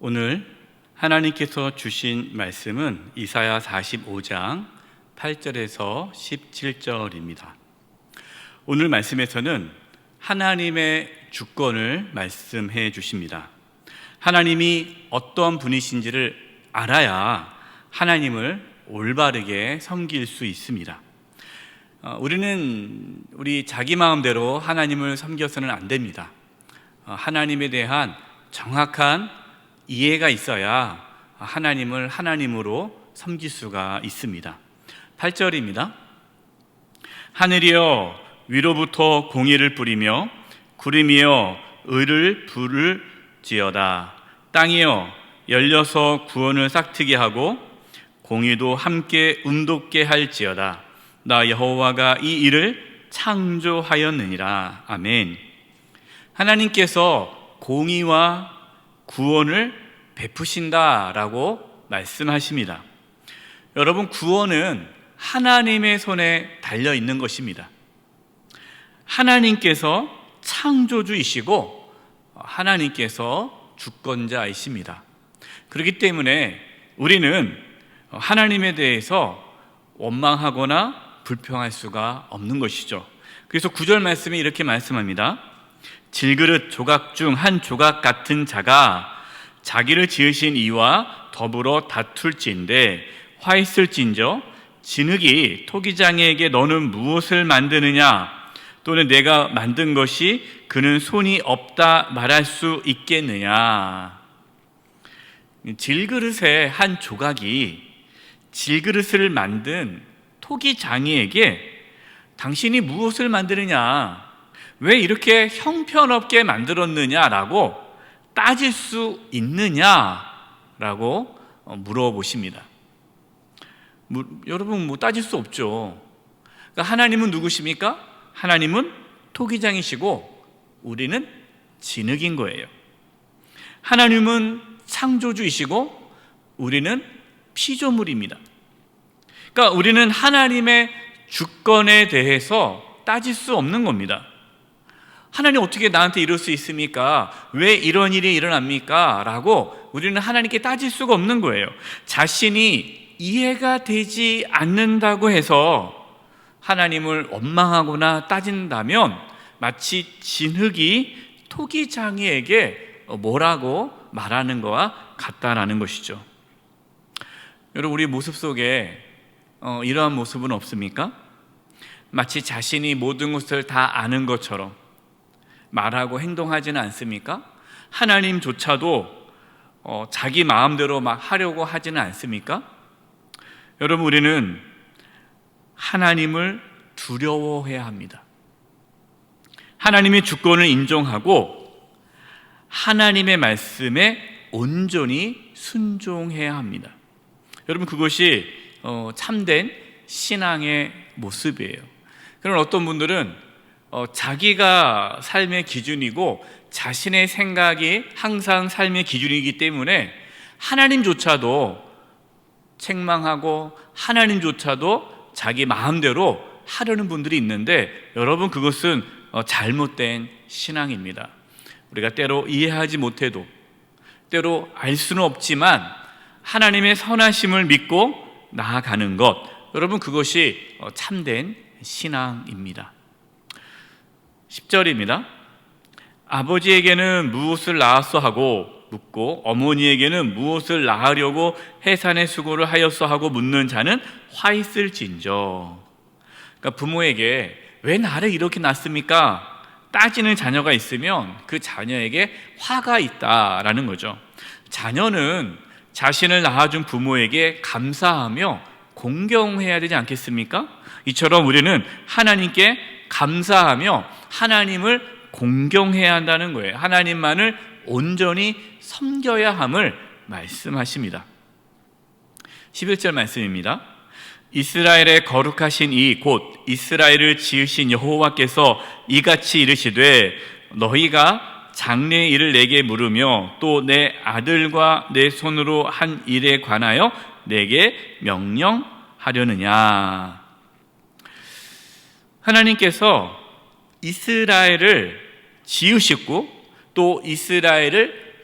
오늘 하나님께서 주신 말씀은 이사야 45장 8절에서 17절입니다. 오늘 말씀에서는 하나님의 주권을 말씀해 주십니다. 하나님이 어떤 분이신지를 알아야 하나님을 올바르게 섬길 수 있습니다. 우리 자기 마음대로 하나님을 섬겨서는 안 됩니다. 하나님에 대한 정확한 이해가 있어야 하나님을 하나님으로 섬길 수가 있습니다. 8절입니다. 하늘이여 위로부터 공의를 뿌리며 구름이여 의를 부를지어다. 땅이여 열려서 구원을 싹트게 하고 공의도 함께 운돋게 할지어다. 나 여호와가 이 일을 창조하였느니라. 아멘. 하나님께서 공의와 구원을 베푸신다라고 말씀하십니다. 여러분, 구원은 하나님의 손에 달려 있는 것입니다. 하나님께서 창조주이시고 하나님께서 주권자이십니다. 그렇기 때문에 우리는 하나님에 대해서 원망하거나 불평할 수가 없는 것이죠. 그래서 9절 말씀이 이렇게 말씀합니다. 질그릇 조각 중 한 조각 같은 자가 자기를 지으신 이와 더불어 다툴진대 화 있을진저 진흙이 토기장에게 너는 무엇을 만드느냐 또는 내가 만든 것이 그는 손이 없다 말할 수 있겠느냐. 질그릇의 한 조각이 질그릇을 만든 토기장이에게 당신이 무엇을 만드느냐, 왜 이렇게 형편없게 만들었느냐라고 따질 수 있느냐라고 물어보십니다. 여러분, 따질 수 없죠. 그러니까 하나님은 누구십니까? 하나님은 토기장이시고 우리는 진흙인 거예요. 하나님은 창조주이시고 우리는 피조물입니다. 그러니까 우리는 하나님의 주권에 대해서 따질 수 없는 겁니다. 하나님 어떻게 나한테 이럴 수 있습니까? 왜 이런 일이 일어납니까? 라고 우리는 하나님께 따질 수가 없는 거예요. 자신이 이해가 되지 않는다고 해서 하나님을 원망하거나 따진다면 마치 진흙이 토기장이에게 뭐라고 말하는 거와 같다라는 것이죠. 여러분, 우리 모습 속에 이러한 모습은 없습니까? 마치 자신이 모든 것을 다 아는 것처럼 말하고 행동하지는 않습니까? 하나님조차도 자기 마음대로 막 하려고 하지는 않습니까? 여러분, 우리는 하나님을 두려워해야 합니다. 하나님의 주권을 인정하고 하나님의 말씀에 온전히 순종해야 합니다. 여러분, 그것이 참된 신앙의 모습이에요. 그런 어떤 분들은 자기가 삶의 기준이고 자신의 생각이 항상 삶의 기준이기 때문에 하나님조차도 책망하고 하나님조차도 자기 마음대로 하려는 분들이 있는데, 여러분, 그것은 잘못된 신앙입니다. 우리가 때로 이해하지 못해도, 때로 알 수는 없지만 하나님의 선하심을 믿고 나아가는 것, 여러분, 그것이 참된 신앙입니다. 10절입니다. 아버지에게는 무엇을 낳았어 하고 묻고 어머니에게는 무엇을 낳으려고 해산의 수고를 하였어 하고 묻는 자는 화 있을진저. 그러니까 부모에게 왜 나를 이렇게 낳습니까? 따지는 자녀가 있으면 그 자녀에게 화가 있다라는 거죠. 자녀는 자신을 낳아준 부모에게 감사하며 공경해야 되지 않겠습니까? 이처럼 우리는 하나님께 감사하며 하나님을 공경해야 한다는 거예요. 하나님만을 온전히 섬겨야 함을 말씀하십니다. 11절 말씀입니다. 이스라엘의 거룩하신 이 곧 이스라엘을 지으신 여호와께서 이같이 이르시되 너희가 장래의 일을 내게 물으며 또 내 아들과 내 손으로 한 일에 관하여 내게 명령하려느냐. 하나님께서 이스라엘을 지으시고 또 이스라엘을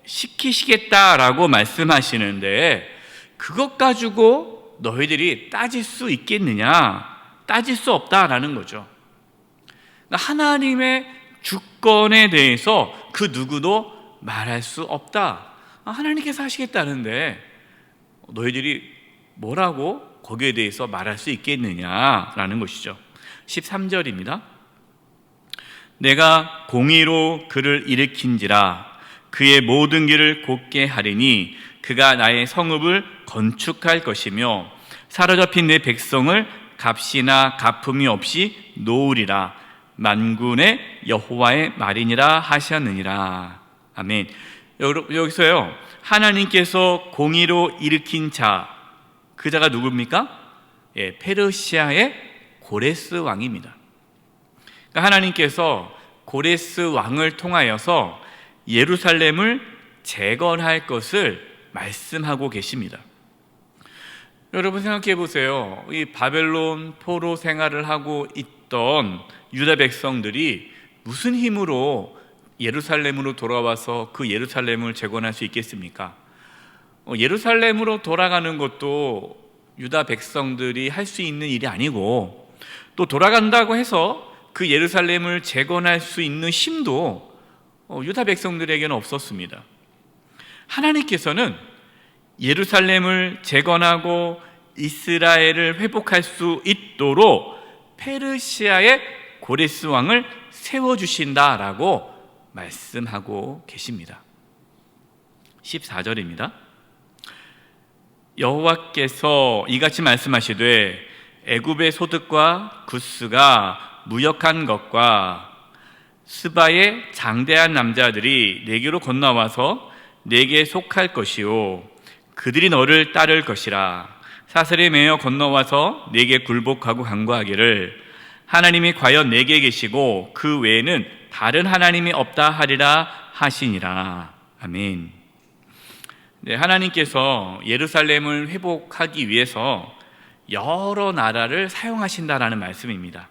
시키시겠다라고 말씀하시는데 그것 가지고 너희들이 따질 수 있겠느냐? 따질 수 없다라는 거죠. 하나님의 주권에 대해서 그 누구도 말할 수 없다. 하나님께서 하시겠다는데 너희들이 뭐라고 거기에 대해서 말할 수 있겠느냐라는 것이죠. 13절입니다. 내가 공의로 그를 일으킨지라 그의 모든 길을 곧게 하리니 그가 나의 성읍을 건축할 것이며 사로잡힌 내 백성을 값이나 갚음이 없이 놓으리라. 만군의 여호와의 말이니라 하셨느니라. 아멘. 여기서요, 하나님께서 공의로 일으킨 자, 그 자가 누굽니까? 페르시아의 고레스 왕입니다. 그러니까 하나님께서 고레스 왕을 통하여서 예루살렘을 재건할 것을 말씀하고 계십니다. 여러분 생각해 보세요. 이 바벨론 포로 생활을 하고 있던 유다 백성들이 무슨 힘으로 예루살렘으로 돌아와서 그 예루살렘을 재건할 수 있겠습니까? 예루살렘으로 돌아가는 것도 유다 백성들이 할 수 있는 일이 아니고, 또 돌아간다고 해서 그 예루살렘을 재건할 수 있는 힘도 유다 백성들에게는 없었습니다. 하나님께서는 예루살렘을 재건하고 이스라엘을 회복할 수 있도록 페르시아의 고레스 왕을 세워주신다라고 말씀하고 계십니다. 14절입니다. 여호와께서 이같이 말씀하시되 애굽의 소득과 구스가 무역한 것과 스바의 장대한 남자들이 내게로 건너와서 내게 속할 것이요 그들이 너를 따를 것이라. 사슬에 매어 건너와서 내게 굴복하고 간구하기를 하나님이 과연 내게 계시고 그 외에는 다른 하나님이 없다 하리라 하시니라. 아멘. 네, 하나님께서 예루살렘을 회복하기 위해서 여러 나라를 사용하신다라는 말씀입니다.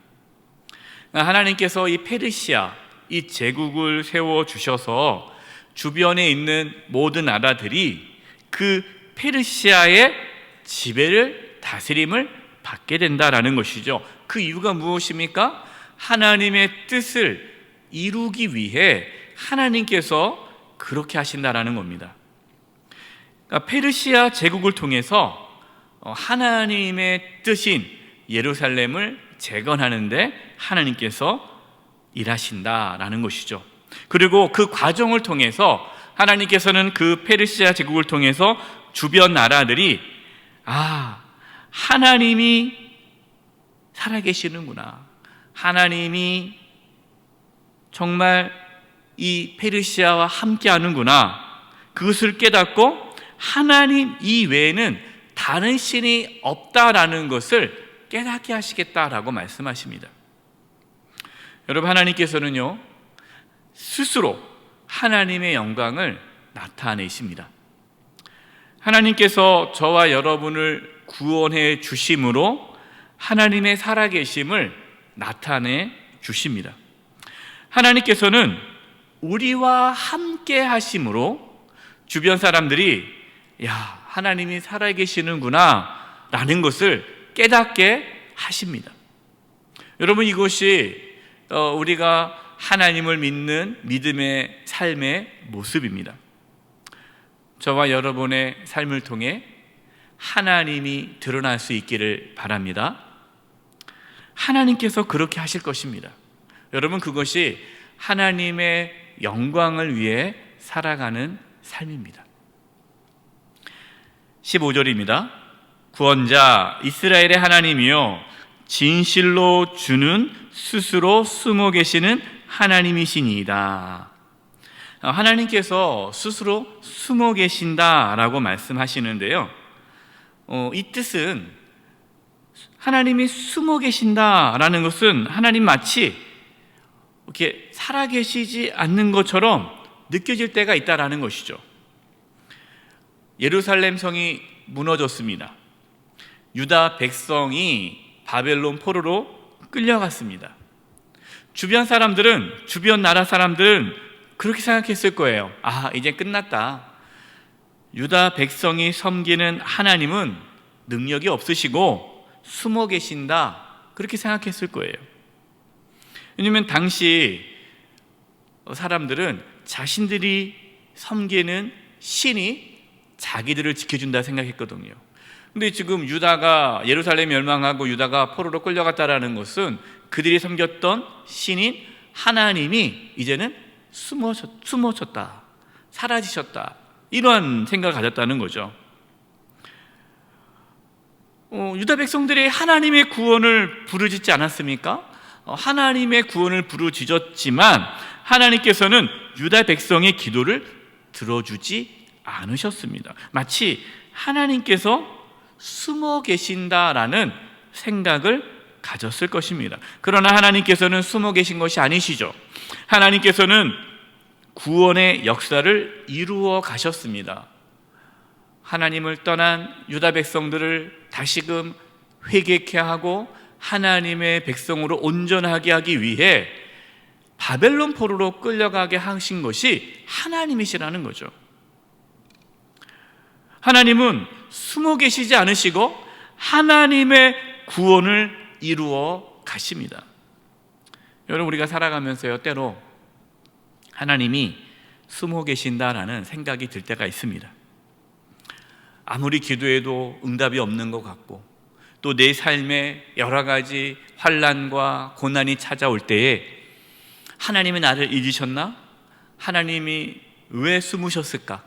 하나님께서 이 페르시아, 이 제국을 세워주셔서 주변에 있는 모든 나라들이 그 페르시아의 지배를, 다스림을 받게 된다라는 것이죠. 그 이유가 무엇입니까? 하나님의 뜻을 이루기 위해 하나님께서 그렇게 하신다라는 겁니다. 그러니까 페르시아 제국을 통해서 하나님의 뜻인 예루살렘을 재건하는데 하나님께서 일하신다라는 것이죠. 그리고 그 과정을 통해서 하나님께서는 그 페르시아 제국을 통해서 주변 나라들이 하나님이 살아계시는구나, 하나님이 정말 이 페르시아와 함께 하는구나, 그것을 깨닫고 하나님 이외에는 다른 신이 없다라는 것을 깨닫게 하시겠다라고 말씀하십니다. 여러분, 하나님께서는요 스스로 하나님의 영광을 나타내십니다. 하나님께서 저와 여러분을 구원해 주심으로 하나님의 살아계심을 나타내 주십니다. 하나님께서는 우리와 함께 하심으로 주변 사람들이 하나님이 살아계시는구나 라는 것을 깨닫게 하십니다. 여러분, 이것이 우리가 하나님을 믿는 믿음의 삶의 모습입니다. 저와 여러분의 삶을 통해 하나님이 드러날 수 있기를 바랍니다. 하나님께서 그렇게 하실 것입니다. 여러분, 그것이 하나님의 영광을 위해 살아가는 삶입니다. 15절입니다. 구원자 이스라엘의 하나님이여 진실로 주는 스스로 숨어 계시는 하나님이시니이다. 하나님께서 스스로 숨어 계신다라고 말씀하시는데요, 이 뜻은 하나님이 숨어 계신다라는 것은 하나님 마치 이렇게 살아계시지 않는 것처럼 느껴질 때가 있다라는 것이죠. 예루살렘 성이 무너졌습니다. 유다 백성이 바벨론 포로로 끌려갔습니다. 주변 나라 사람들은 그렇게 생각했을 거예요. 아, 이제 끝났다. 유다 백성이 섬기는 하나님은 능력이 없으시고 숨어 계신다. 그렇게 생각했을 거예요. 왜냐하면 당시 사람들은 자신들이 섬기는 신이 자기들을 지켜준다 생각했거든요. 근데 지금 유다가 예루살렘 멸망하고 유다가 포로로 끌려갔다라는 것은 그들이 섬겼던 신인 하나님이 이제는 숨어졌다, 사라지셨다, 이러한 생각을 가졌다는 거죠. 유다 백성들이 하나님의 구원을 부르짖지 않았습니까? 하나님의 구원을 부르짖었지만 하나님께서는 유다 백성의 기도를 들어주지 않으셨습니다. 마치 하나님께서 숨어 계신다라는 생각을 가졌을 것입니다. 그러나 하나님께서는 숨어 계신 것이 아니시죠. 하나님께서는 구원의 역사를 이루어 가셨습니다. 하나님을 떠난 유다 백성들을 다시금 회개케 하고 하나님의 백성으로 온전하게 하기 위해 바벨론 포로로 끌려가게 하신 것이 하나님이시라는 거죠. 하나님은 숨어 계시지 않으시고 하나님의 구원을 이루어 가십니다. 여러분, 우리가 살아가면서요, 때로 하나님이 숨어 계신다라는 생각이 들 때가 있습니다. 아무리 기도해도 응답이 없는 것 같고, 또 내 삶에 여러 가지 환난과 고난이 찾아올 때에 하나님이 나를 잊으셨나? 하나님이 왜 숨으셨을까?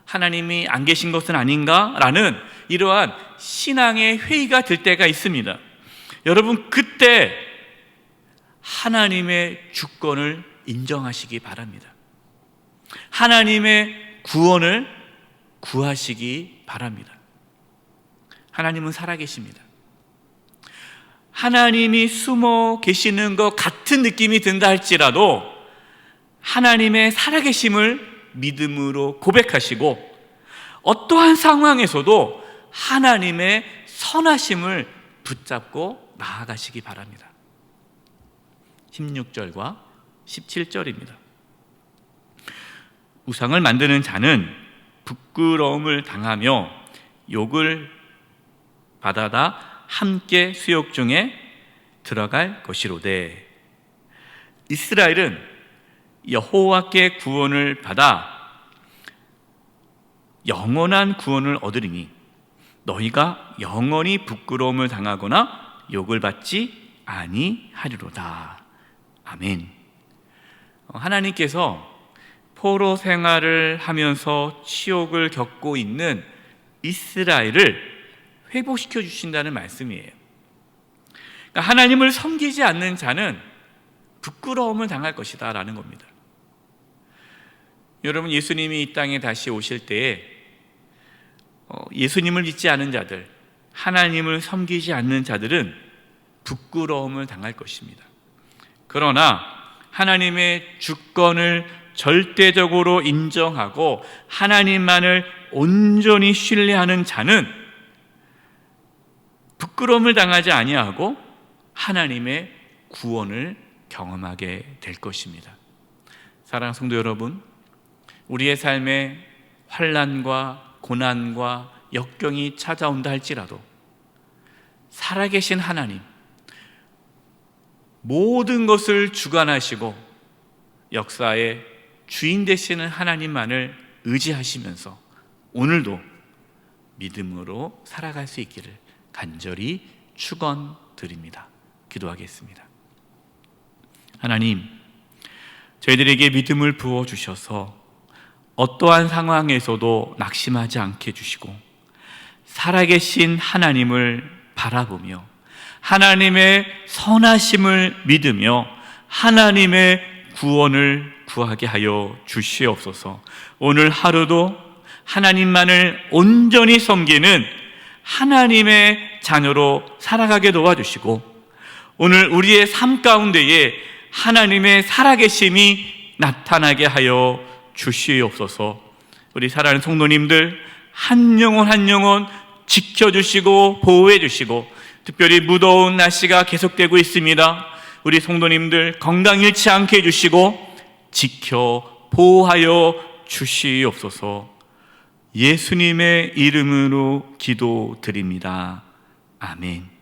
하나님이 안 계신 것은 아닌가? 라는 이러한 신앙의 회의가 들 때가 있습니다. 여러분, 그때 하나님의 주권을 인정하시기 바랍니다. 하나님의 구원을 구하시기 바랍니다. 하나님은 살아계십니다. 하나님이 숨어 계시는 것 같은 느낌이 든다 할지라도 하나님의 살아계심을 믿음으로 고백하시고 어떠한 상황에서도 하나님의 선하심을 붙잡고 나아가시기 바랍니다. 16절과 17절입니다. 우상을 만드는 자는 부끄러움을 당하며 욕을 받아다 함께 수욕 중에 들어갈 것이로되 이스라엘은 여호와께 구원을 받아 영원한 구원을 얻으리니 너희가 영원히 부끄러움을 당하거나 욕을 받지 아니하리로다. 아멘. 하나님께서 포로 생활을 하면서 치욕을 겪고 있는 이스라엘을 회복시켜 주신다는 말씀이에요. 그러니까 하나님을 섬기지 않는 자는 부끄러움을 당할 것이다 라는 겁니다. 여러분, 예수님이 이 땅에 다시 오실 때에 예수님을 믿지 않은 자들, 하나님을 섬기지 않는 자들은 부끄러움을 당할 것입니다. 그러나 하나님의 주권을 절대적으로 인정하고 하나님만을 온전히 신뢰하는 자는 부끄러움을 당하지 아니하고 하나님의 구원을 경험하게 될 것입니다. 사랑하는 성도 여러분, 우리의 삶에 환난과 고난과 역경이 찾아온다 할지라도 살아계신 하나님, 모든 것을 주관하시고 역사의 주인 되시는 하나님만을 의지하시면서 오늘도 믿음으로 살아갈 수 있기를 간절히 축원드립니다. 기도하겠습니다. 하나님, 저희들에게 믿음을 부어주셔서 어떠한 상황에서도 낙심하지 않게 해주시고 살아계신 하나님을 바라보며 하나님의 선하심을 믿으며 하나님의 구원을 구하게 하여 주시옵소서. 오늘 하루도 하나님만을 온전히 섬기는 하나님의 자녀로 살아가게 도와주시고 오늘 우리의 삶 가운데에 하나님의 살아계심이 나타나게 하여 주시옵소서. 우리 사랑하는 성도님들 한 영혼 한 영혼 지켜주시고 보호해 주시고 특별히 무더운 날씨가 계속되고 있습니다. 우리 성도님들 건강 잃지 않게 해주시고 지켜 보호하여 주시옵소서. 예수님의 이름으로 기도드립니다. 아멘.